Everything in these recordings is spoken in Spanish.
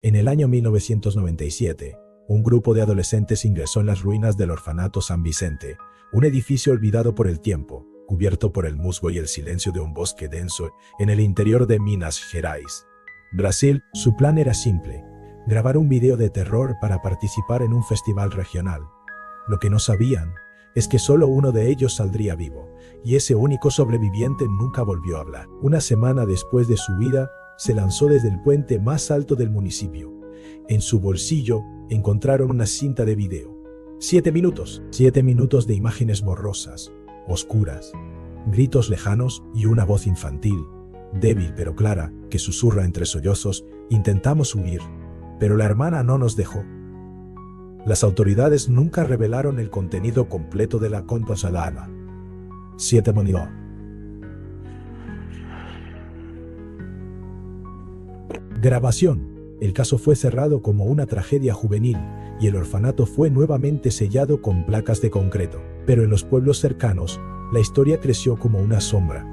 En el año 1997, un grupo de adolescentes ingresó en las ruinas del orfanato San Vicente, un edificio olvidado por el tiempo, cubierto por el musgo y el silencio de un bosque denso en el interior de Minas Gerais, Brasil. Su plan era simple: grabar un video de terror para participar en un festival regional. Lo que no sabían es que solo uno de ellos saldría vivo, y ese único sobreviviente nunca volvió a hablar. Una semana después de su huida, se lanzó desde el puente más alto del municipio. En su bolsillo encontraron una cinta de video. 7 minutos. 7 minutos de imágenes borrosas, oscuras, gritos lejanos y una voz infantil, débil pero clara, que susurra entre sollozos: intentamos huir, pero la hermana no nos dejó. Las autoridades nunca revelaron el contenido completo de la conta salada. 7 monitor. Grabación. El caso fue cerrado como una tragedia juvenil y el orfanato fue nuevamente sellado con placas de concreto. Pero en los pueblos cercanos, la historia creció como una sombra,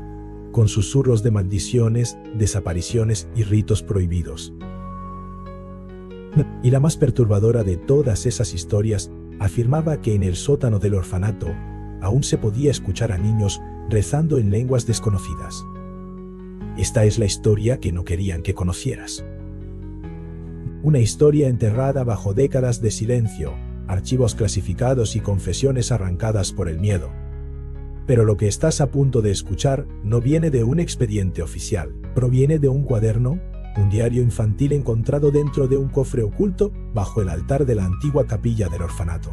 con susurros de maldiciones, desapariciones y ritos prohibidos. Y la más perturbadora de todas esas historias afirmaba que en el sótano del orfanato aún se podía escuchar a niños rezando en lenguas desconocidas. Esta es la historia que no querían que conocieras. Una historia enterrada bajo décadas de silencio, archivos clasificados y confesiones arrancadas por el miedo. Pero lo que estás a punto de escuchar no viene de un expediente oficial, proviene de un cuaderno, un diario infantil encontrado dentro de un cofre oculto bajo el altar de la antigua capilla del orfanato.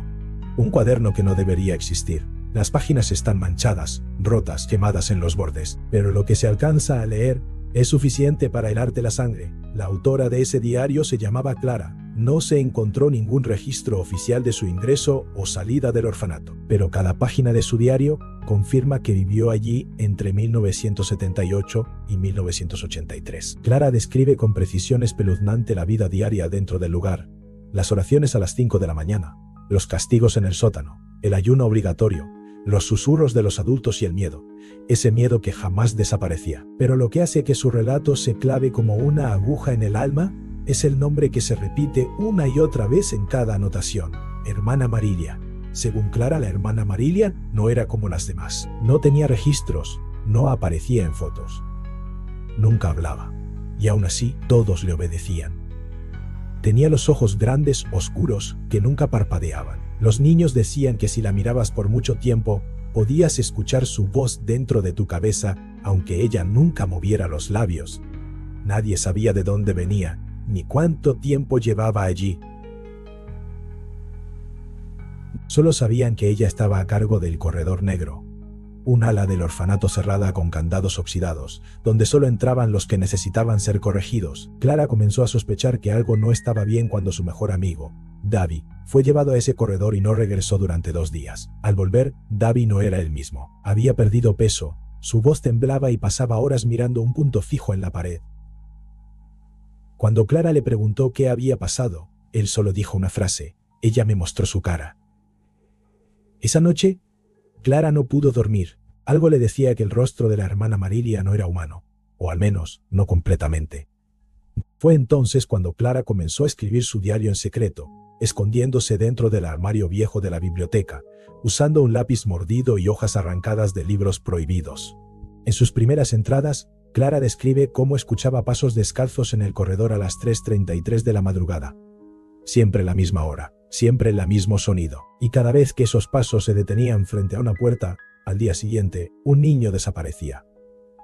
Un cuaderno que no debería existir. Las páginas están manchadas, rotas, quemadas en los bordes, pero lo que se alcanza a leer es suficiente para helarte la sangre. La autora de ese diario se llamaba Clara. No se encontró ningún registro oficial de su ingreso o salida del orfanato, pero cada página de su diario confirma que vivió allí entre 1978 y 1983. Clara describe con precisión espeluznante la vida diaria dentro del lugar: las oraciones a las 5 de la mañana, los castigos en el sótano, el ayuno obligatorio, los susurros de los adultos y el miedo, ese miedo que jamás desaparecía. Pero lo que hace que su relato se clave como una aguja en el alma es el nombre que se repite una y otra vez en cada anotación: Hermana Marilia. Según Clara, la hermana Marilia no era como las demás. No tenía registros, no aparecía en fotos, nunca hablaba, y aún así todos le obedecían. Tenía los ojos grandes, oscuros, que nunca parpadeaban. Los niños decían que si la mirabas por mucho tiempo, podías escuchar su voz dentro de tu cabeza, aunque ella nunca moviera los labios. Nadie sabía de dónde venía, ni cuánto tiempo llevaba allí. Solo sabían que ella estaba a cargo del corredor negro, un ala del orfanato cerrada con candados oxidados, donde solo entraban los que necesitaban ser corregidos. Clara comenzó a sospechar que algo no estaba bien cuando su mejor amigo, Davi, fue llevado a ese corredor y no regresó durante 2 días. Al volver, Davi no era el mismo. Había perdido peso, su voz temblaba y pasaba horas mirando un punto fijo en la pared. Cuando Clara le preguntó qué había pasado, él solo dijo una frase: ella me mostró su cara. Esa noche, Clara no pudo dormir. Algo le decía que el rostro de la hermana Marilia no era humano, o al menos no completamente. Fue entonces cuando Clara comenzó a escribir su diario en secreto, escondiéndose dentro del armario viejo de la biblioteca, usando un lápiz mordido y hojas arrancadas de libros prohibidos. En sus primeras entradas, Clara describe cómo escuchaba pasos descalzos en el corredor a las 3:33 de la madrugada. Siempre la misma hora, siempre el mismo sonido, y cada vez que esos pasos se detenían frente a una puerta, al día siguiente, un niño desaparecía.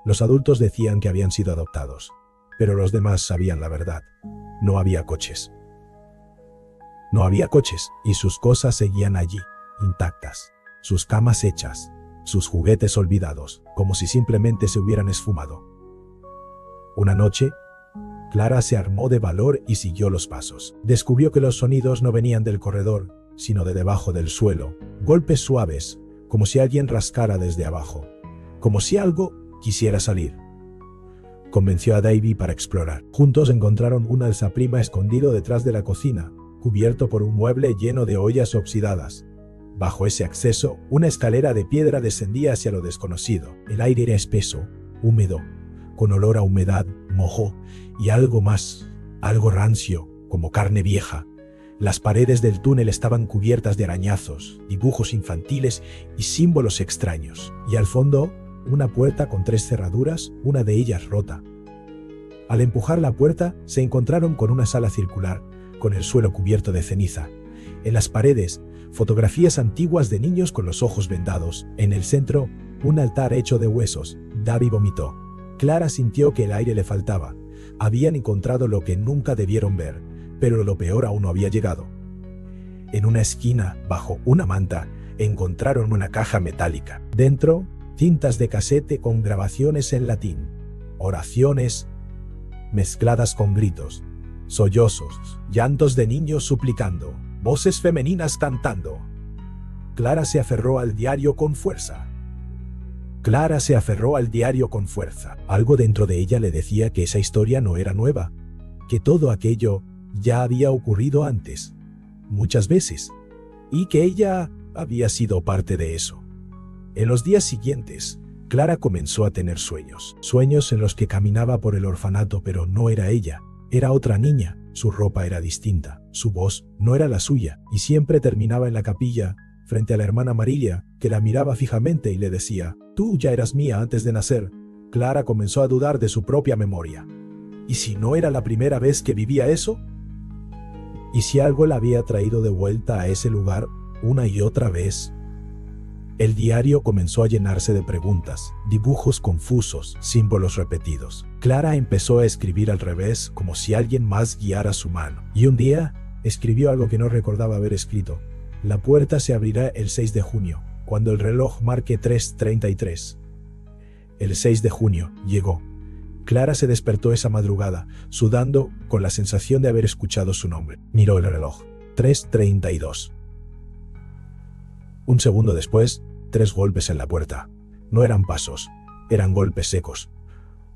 Los adultos decían que habían sido adoptados, pero los demás sabían la verdad. No había coches. No había coches, y sus cosas seguían allí, intactas, sus camas hechas, sus juguetes olvidados, como si simplemente se hubieran esfumado. Una noche, Clara se armó de valor y siguió los pasos. Descubrió que los sonidos no venían del corredor, sino de debajo del suelo. Golpes suaves, como si alguien rascara desde abajo, como si algo quisiera salir. Convenció a Davy para explorar. Juntos encontraron un alzaprima escondido detrás de la cocina, cubierto por un mueble lleno de ollas oxidadas. Bajo ese acceso, una escalera de piedra descendía hacia lo desconocido. El aire era espeso, húmedo, con olor a humedad, moho y algo más, algo rancio, como carne vieja. Las paredes del túnel estaban cubiertas de arañazos, dibujos infantiles y símbolos extraños. Y al fondo, una puerta con 3 cerraduras, una de ellas rota. Al empujar la puerta, se encontraron con una sala circular, con el suelo cubierto de ceniza. En las paredes, fotografías antiguas de niños con los ojos vendados. En el centro, un altar hecho de huesos. Davi vomitó. Clara sintió que el aire le faltaba. Habían encontrado lo que nunca debieron ver, pero lo peor aún no había llegado. En una esquina, bajo una manta, encontraron una caja metálica. Dentro, cintas de casete con grabaciones en latín, oraciones mezcladas con gritos, sollozos, llantos de niños suplicando, voces femeninas cantando. Clara se aferró al diario con fuerza. Algo dentro de ella le decía que esa historia no era nueva, que todo aquello ya había ocurrido antes, muchas veces, y que ella había sido parte de eso. En los días siguientes, Clara comenzó a tener sueños en los que caminaba por el orfanato, pero no era ella, era otra niña. Su ropa era distinta, su voz no era la suya, y siempre terminaba en la capilla, frente a la hermana Marilia, que la miraba fijamente y le decía: «Tú ya eras mía antes de nacer». Clara comenzó a dudar de su propia memoria. ¿Y si no era la primera vez que vivía eso? ¿Y si algo la había traído de vuelta a ese lugar una y otra vez? El diario comenzó a llenarse de preguntas, dibujos confusos, símbolos repetidos. Clara empezó a escribir al revés, como si alguien más guiara su mano. Y un día, escribió algo que no recordaba haber escrito. La puerta se abrirá el 6 de junio, cuando el reloj marque 3:33. El 6 de junio llegó. Clara se despertó esa madrugada, sudando, con la sensación de haber escuchado su nombre. Miró el reloj. 3:32. Un segundo después, 3 golpes en la puerta. No eran pasos, eran golpes secos.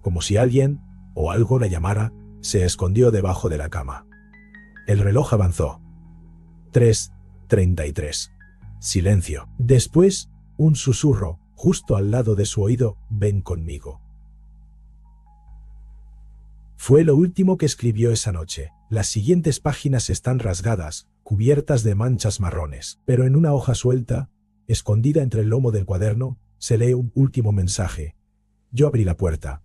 Como si alguien, o algo la llamara, se escondió debajo de la cama. El reloj avanzó. 3:33. Silencio. Después, un susurro, justo al lado de su oído: «Ven conmigo». Fue lo último que escribió esa noche. Las siguientes páginas están rasgadas, cubiertas de manchas marrones, pero en una hoja suelta, escondida entre el lomo del cuaderno, se lee un último mensaje. Yo abrí la puerta,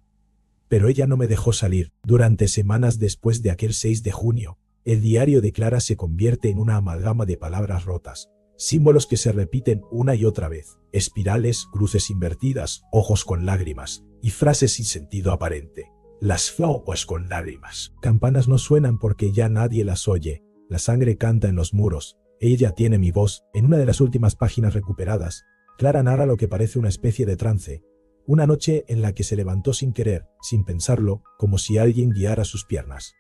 pero ella no me dejó salir. Durante semanas después de aquel 6 de junio, el diario de Clara se convierte en una amalgama de palabras rotas, símbolos que se repiten una y otra vez, espirales, cruces invertidas, ojos con lágrimas, y frases sin sentido aparente. Las flautas con lágrimas. Campanas no suenan porque ya nadie las oye. La sangre canta en los muros. Ella tiene mi voz. En una de las últimas páginas recuperadas, Clara narra lo que parece una especie de trance. Una noche en la que se levantó sin querer, sin pensarlo, como si alguien guiara sus piernas.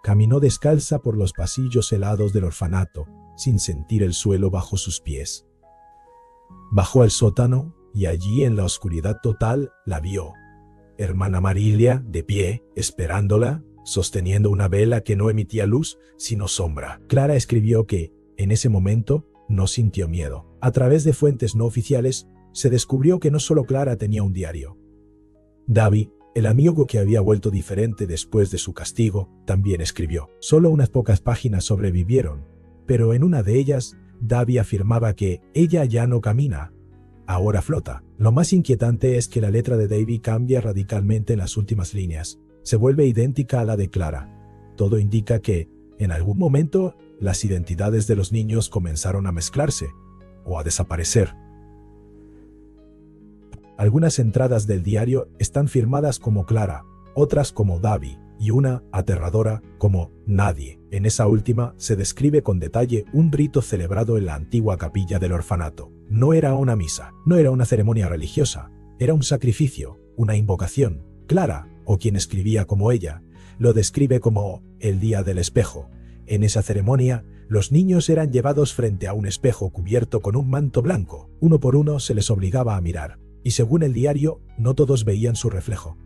Caminó descalza por los pasillos helados del orfanato, sin sentir el suelo bajo sus pies. Bajó al sótano, y allí en la oscuridad total la vio. Hermana Marilia, de pie, esperándola, sosteniendo una vela que no emitía luz, sino sombra. Clara escribió que, en ese momento, no sintió miedo. A través de fuentes no oficiales, se descubrió que no solo Clara tenía un diario. Davi, el amigo que había vuelto diferente después de su castigo, también escribió. Solo unas pocas páginas sobrevivieron, pero en una de ellas, Davi afirmaba que ella ya no camina, ahora flota. Lo más inquietante es que la letra de Davy cambia radicalmente en las últimas líneas. Se vuelve idéntica a la de Clara. Todo indica que, en algún momento, las identidades de los niños comenzaron a mezclarse, o a desaparecer. Algunas entradas del diario están firmadas como Clara, otras como Davi, y una, aterradora, como Nadie. En esa última se describe con detalle un rito celebrado en la antigua capilla del orfanato. No era una misa, no era una ceremonia religiosa, era un sacrificio, una invocación. Clara, o quien escribía como ella, lo describe como el día del espejo. En esa ceremonia, los niños eran llevados frente a un espejo cubierto con un manto blanco. Uno por uno se les obligaba a mirar, y según el diario, no todos veían su reflejo.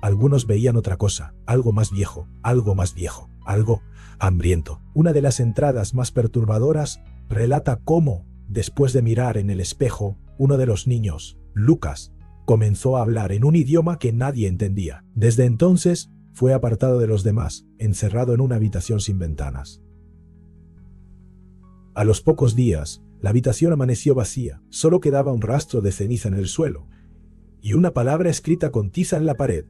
Algunos veían otra cosa, algo más viejo, algo hambriento. Una de las entradas más perturbadoras relata cómo, después de mirar en el espejo, uno de los niños, Lucas, comenzó a hablar en un idioma que nadie entendía. Desde entonces, fue apartado de los demás, encerrado en una habitación sin ventanas. A los pocos días, la habitación amaneció vacía, solo quedaba un rastro de ceniza en el suelo y una palabra escrita con tiza en la pared.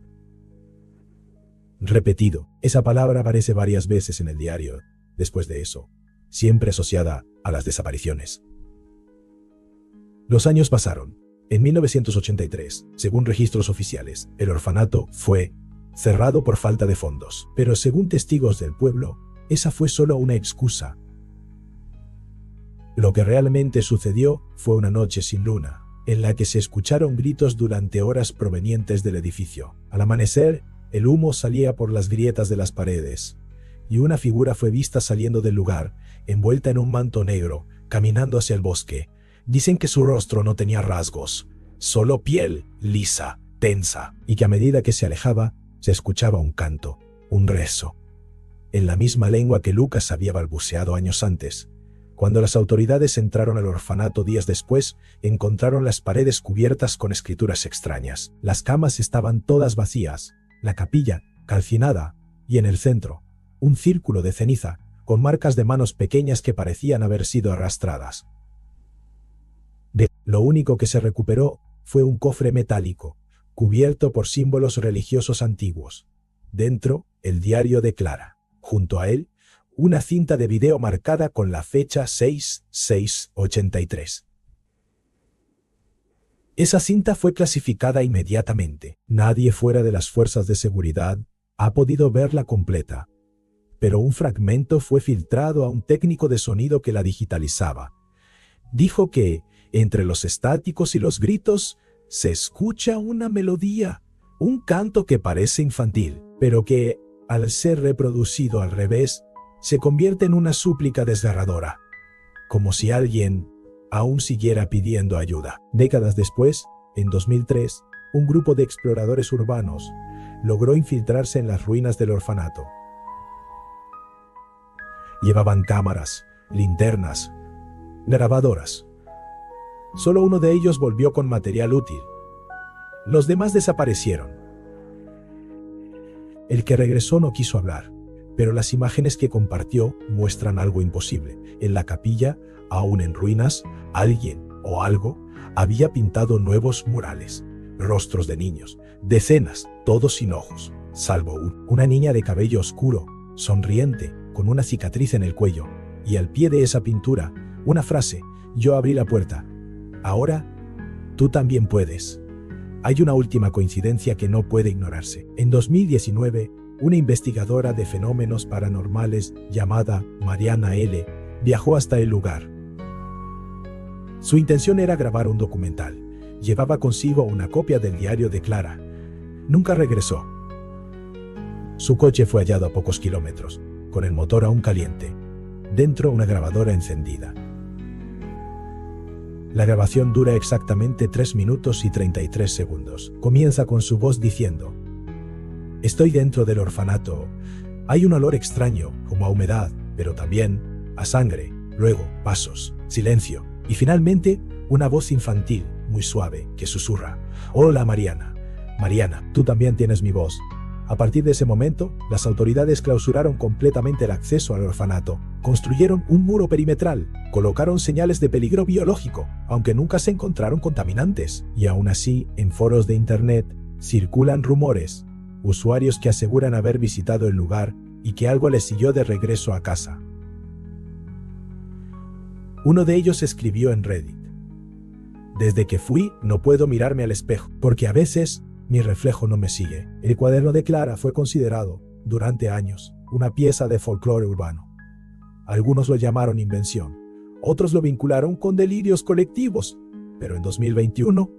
Repetido, esa palabra aparece varias veces en el diario, después de eso, siempre asociada a las desapariciones. Los años pasaron. En 1983, según registros oficiales, el orfanato fue cerrado por falta de fondos, pero según testigos del pueblo, esa fue solo una excusa. Lo que realmente sucedió fue una noche sin luna, en la que se escucharon gritos durante horas provenientes del edificio. Al amanecer, el humo salía por las grietas de las paredes, y una figura fue vista saliendo del lugar, envuelta en un manto negro, caminando hacia el bosque. Dicen que su rostro no tenía rasgos, solo piel lisa, tensa, y que a medida que se alejaba, se escuchaba un canto, un rezo, en la misma lengua que Lucas había balbuceado años antes. Cuando las autoridades entraron al orfanato días después, encontraron las paredes cubiertas con escrituras extrañas. Las camas estaban todas vacías, la capilla calcinada, y en el centro, un círculo de ceniza, con marcas de manos pequeñas que parecían haber sido arrastradas. Lo único que se recuperó fue un cofre metálico, cubierto por símbolos religiosos antiguos. Dentro, el diario de Clara. Junto a él, una cinta de video marcada con la fecha 6/6/83. Esa cinta fue clasificada inmediatamente. Nadie fuera de las fuerzas de seguridad ha podido verla completa, pero un fragmento fue filtrado a un técnico de sonido que la digitalizaba. Dijo que, entre los estáticos y los gritos, se escucha una melodía, un canto que parece infantil, pero que, al ser reproducido al revés, se convierte en una súplica desgarradora, como si alguien aún siguiera pidiendo ayuda. Décadas después, en 2003, un grupo de exploradores urbanos logró infiltrarse en las ruinas del orfanato. Llevaban cámaras, linternas, grabadoras. Solo uno de ellos volvió con material útil. Los demás desaparecieron. El que regresó no quiso hablar, pero las imágenes que compartió muestran algo imposible. En la capilla, aún en ruinas, alguien o algo había pintado nuevos murales, rostros de niños, decenas, todos sin ojos, salvo una niña de cabello oscuro, sonriente, con una cicatriz en el cuello, y al pie de esa pintura, una frase: "Yo abrí la puerta. Ahora, tú también puedes". Hay una última coincidencia que no puede ignorarse. En 2019, una investigadora de fenómenos paranormales llamada Mariana L. viajó hasta el lugar. Su intención era grabar un documental. Llevaba consigo una copia del diario de Clara. Nunca regresó. Su coche fue hallado a pocos kilómetros, con el motor aún caliente. Dentro, una grabadora encendida. La grabación dura exactamente 3 minutos y 33 segundos. Comienza con su voz diciendo: "Estoy dentro del orfanato. Hay un olor extraño, como a humedad, pero también a sangre. Luego, pasos, silencio. Y finalmente, una voz infantil, muy suave, que susurra: Hola, Mariana. Mariana, tú también tienes mi voz". A partir de ese momento, las autoridades clausuraron completamente el acceso al orfanato. Construyeron un muro perimetral, colocaron señales de peligro biológico, aunque nunca se encontraron contaminantes. Y aún así, en foros de internet, circulan rumores, usuarios que aseguran haber visitado el lugar y que algo les siguió de regreso a casa. Uno de ellos escribió en Reddit: "Desde que fui, no puedo mirarme al espejo, porque a veces mi reflejo no me sigue". El cuaderno de Clara fue considerado, durante años, una pieza de folclore urbano. Algunos lo llamaron invención, otros lo vincularon con delirios colectivos, pero en 2021,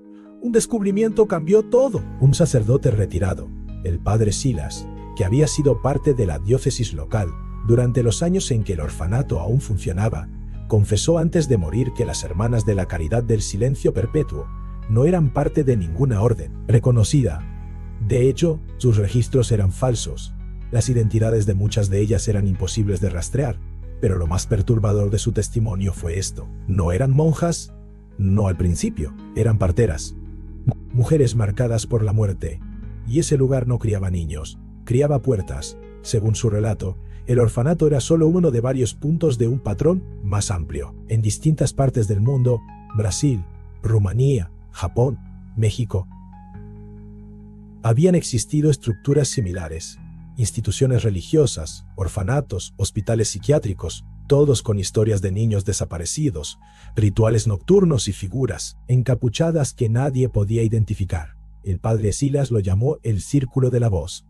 un descubrimiento cambió todo. Un sacerdote retirado, el padre Silas, que había sido parte de la diócesis local durante los años en que el orfanato aún funcionaba, confesó antes de morir que las Hermanas de la Caridad del Silencio Perpetuo no eran parte de ninguna orden reconocida. De hecho, sus registros eran falsos. Las identidades de muchas de ellas eran imposibles de rastrear, pero lo más perturbador de su testimonio fue esto: no eran monjas, no al principio, eran parteras. mujeres marcadas por la muerte. Y ese lugar no criaba niños, criaba puertas. Según su relato, el orfanato era solo uno de varios puntos de un patrón más amplio. En distintas partes del mundo, Brasil, Rumanía, Japón, México, habían existido estructuras similares, instituciones religiosas, orfanatos, hospitales psiquiátricos, todos con historias de niños desaparecidos, rituales nocturnos y figuras encapuchadas que nadie podía identificar. El padre Silas lo llamó el Círculo de la Voz,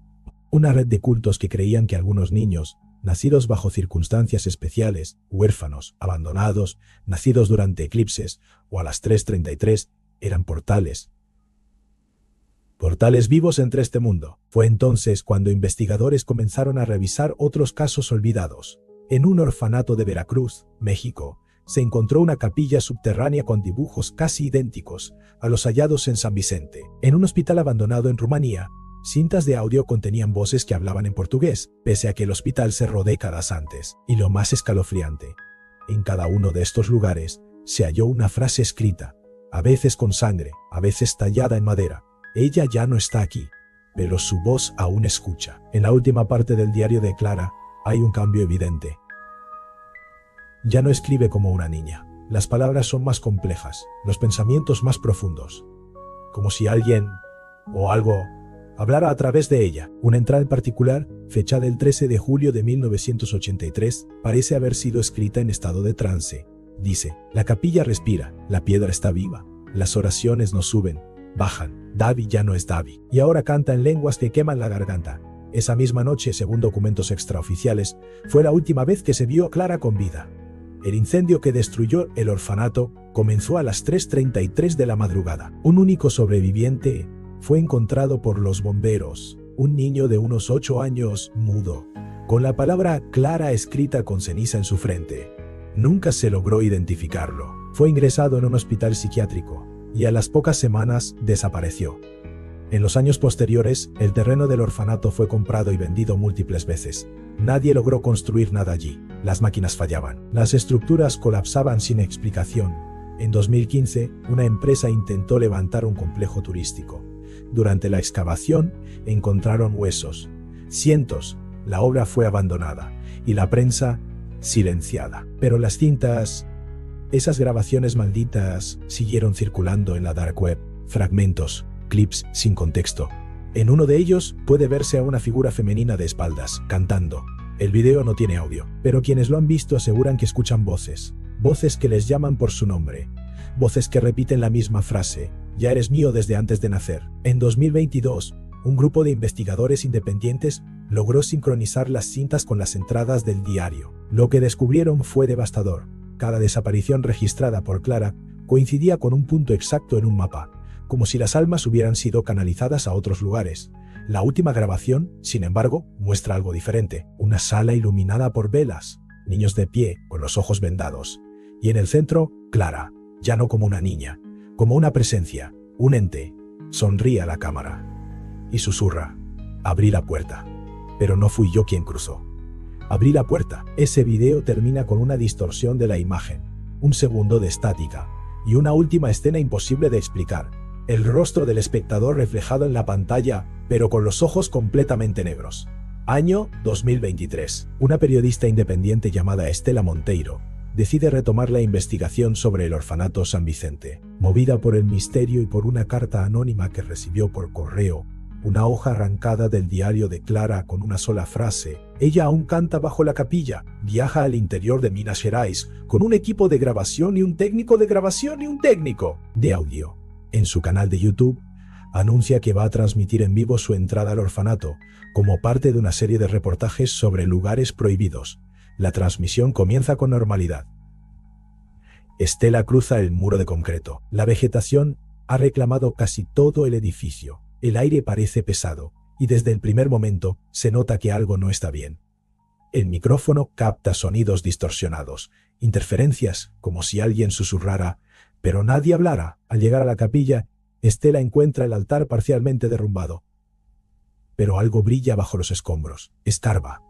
una red de cultos que creían que algunos niños, nacidos bajo circunstancias especiales, huérfanos, abandonados, nacidos durante eclipses o a las 3:33, eran portales vivos entre este mundo. Fue entonces cuando investigadores comenzaron a revisar otros casos olvidados. En un orfanato de Veracruz, México, se encontró una capilla subterránea con dibujos casi idénticos a los hallados en San Vicente. En un hospital abandonado en Rumanía, cintas de audio contenían voces que hablaban en portugués, pese a que el hospital cerró décadas antes. Y lo más escalofriante, en cada uno de estos lugares se halló una frase escrita, a veces con sangre, a veces tallada en madera. Ella ya no está aquí, pero su voz aún escucha. En la última parte del diario de Clara hay un cambio evidente. Ya no escribe como una niña. Las palabras son más complejas, los pensamientos más profundos. Como si alguien o algo hablara a través de ella. Una entrada en particular, fechada el 13 de julio de 1983, parece haber sido escrita en estado de trance. Dice: la capilla respira, la piedra está viva, las oraciones no suben, bajan. Davi ya no es Davi, y ahora canta en lenguas que queman la garganta. Esa misma noche, según documentos extraoficiales, fue la última vez que se vio a Clara con vida. El incendio que destruyó el orfanato comenzó a las 3:33 de la madrugada. Un único sobreviviente fue encontrado por los bomberos, un niño de unos 8 años, mudo, con la palabra Clara escrita con ceniza en su frente. Nunca se logró identificarlo. Fue ingresado en un hospital psiquiátrico y a las pocas semanas desapareció. En los años posteriores, el terreno del orfanato fue comprado y vendido múltiples veces. Nadie logró construir nada allí. Las máquinas fallaban. Las estructuras colapsaban sin explicación. En 2015, una empresa intentó levantar un complejo turístico. Durante la excavación, encontraron huesos. Cientos. La obra fue abandonada y la prensa silenciada. Pero las cintas, esas grabaciones malditas, siguieron circulando en la dark web. Fragmentos, clips sin contexto. En uno de ellos puede verse a una figura femenina de espaldas, cantando. El video no tiene audio, pero quienes lo han visto aseguran que escuchan voces. Voces que les llaman por su nombre. Voces que repiten la misma frase: ya eres mío desde antes de nacer. En 2022, un grupo de investigadores independientes logró sincronizar las cintas con las entradas del diario. Lo que descubrieron fue devastador. Cada desaparición registrada por Clara coincidía con un punto exacto en un mapa, como si las almas hubieran sido canalizadas a otros lugares. La última grabación, sin embargo, muestra algo diferente. Una sala iluminada por velas, niños de pie, con los ojos vendados. Y en el centro, Clara, ya no como una niña, como una presencia, un ente. Sonríe a la cámara y susurra: abrí la puerta. Pero no fui yo quien cruzó. Abrí la puerta. Ese video termina con una distorsión de la imagen, un segundo de estática y una última escena imposible de explicar. El rostro del espectador reflejado en la pantalla, pero con los ojos completamente negros. Año 2023. Una periodista independiente llamada Estela Monteiro decide retomar la investigación sobre el orfanato San Vicente. Movida por el misterio y por una carta anónima que recibió por correo, una hoja arrancada del diario de Clara con una sola frase: ella aún canta bajo la capilla. Viaja al interior de Minas Gerais con un equipo de grabación y un técnico de grabación y un técnico de audio. En su canal de YouTube, anuncia que va a transmitir en vivo su entrada al orfanato, como parte de una serie de reportajes sobre lugares prohibidos. La transmisión comienza con normalidad. Estela cruza el muro de concreto. La vegetación ha reclamado casi todo el edificio. El aire parece pesado, y desde el primer momento se nota que algo no está bien. El micrófono capta sonidos distorsionados, interferencias, como si alguien susurrara, pero nadie hablara. Al llegar a la capilla, Estela encuentra el altar parcialmente derrumbado. Pero algo brilla bajo los escombros. Escarba.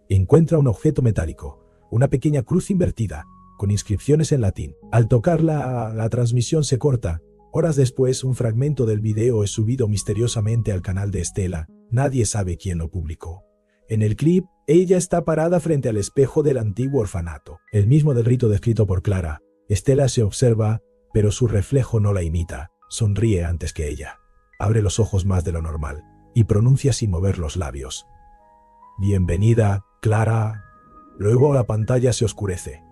Encuentra un objeto metálico, una pequeña cruz invertida, con inscripciones en latín. Al tocarla, la transmisión se corta. Horas después, un fragmento del video es subido misteriosamente al canal de Estela. Nadie sabe quién lo publicó. En el clip, ella está parada frente al espejo del antiguo orfanato, el mismo del rito descrito por Clara. Estela se observa, pero su reflejo no la imita. Sonríe antes que ella. Abre los ojos más de lo normal y pronuncia sin mover los labios: «Bienvenida, Clara». Luego la pantalla se oscurece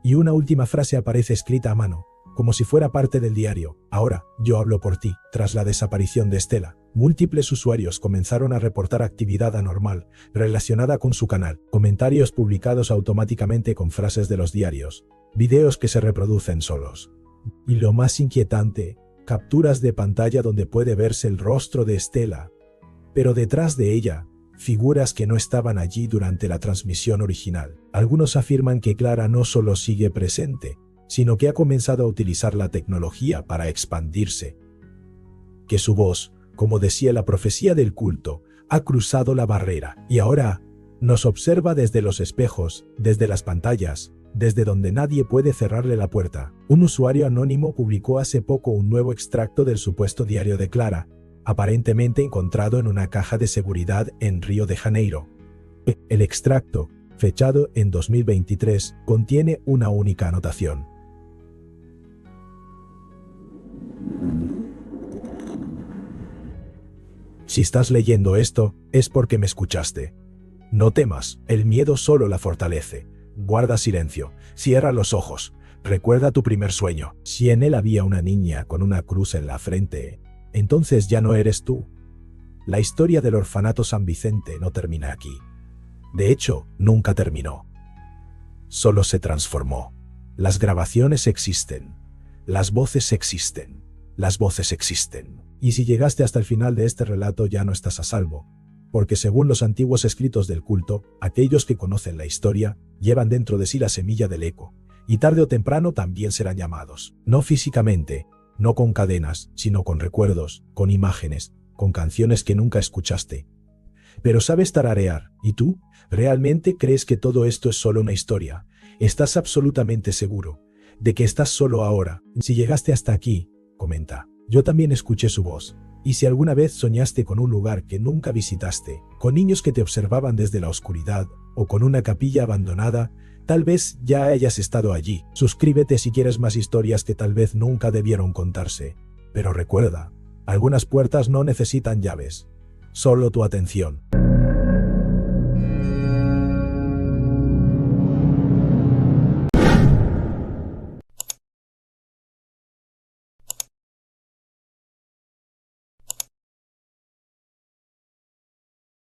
y una última frase aparece escrita a mano, como si fuera parte del diario: «Ahora, yo hablo por ti». Tras la desaparición de Estela, múltiples usuarios comenzaron a reportar actividad anormal relacionada con su canal, comentarios publicados automáticamente con frases de los diarios, videos que se reproducen solos. Y lo más inquietante, capturas de pantalla donde puede verse el rostro de Estela, pero detrás de ella, figuras que no estaban allí durante la transmisión original. Algunos afirman que Clara no solo sigue presente, sino que ha comenzado a utilizar la tecnología para expandirse. Que su voz, como decía la profecía del culto, ha cruzado la barrera y ahora nos observa desde los espejos, desde las pantallas, desde donde nadie puede cerrarle la puerta. Un usuario anónimo publicó hace poco un nuevo extracto del supuesto diario de Clara, aparentemente encontrado en una caja de seguridad en Río de Janeiro. El extracto, fechado en 2023, contiene una única anotación: «Si estás leyendo esto, es porque me escuchaste. No temas, el miedo solo la fortalece. Guarda silencio, cierra los ojos, recuerda tu primer sueño. Si en él había una niña con una cruz en la frente, entonces ya no eres tú». La historia del orfanato San Vicente no termina aquí. De hecho, nunca terminó. Solo se transformó. Las grabaciones existen. Las voces existen. Las voces existen. Y si llegaste hasta el final de este relato, ya no estás a salvo. Porque según los antiguos escritos del culto, aquellos que conocen la historia llevan dentro de sí la semilla del eco, y tarde o temprano también serán llamados. No físicamente, no con cadenas, sino con recuerdos, con imágenes, con canciones que nunca escuchaste. Pero sabes tararear, ¿y tú? ¿Realmente crees que todo esto es solo una historia? ¿Estás absolutamente seguro de que estás solo ahora? Si llegaste hasta aquí, comenta: «Yo también escuché su voz». Y si alguna vez soñaste con un lugar que nunca visitaste, con niños que te observaban desde la oscuridad, o con una capilla abandonada, tal vez ya hayas estado allí. Suscríbete si quieres más historias que tal vez nunca debieron contarse. Pero recuerda, algunas puertas no necesitan llaves, solo tu atención.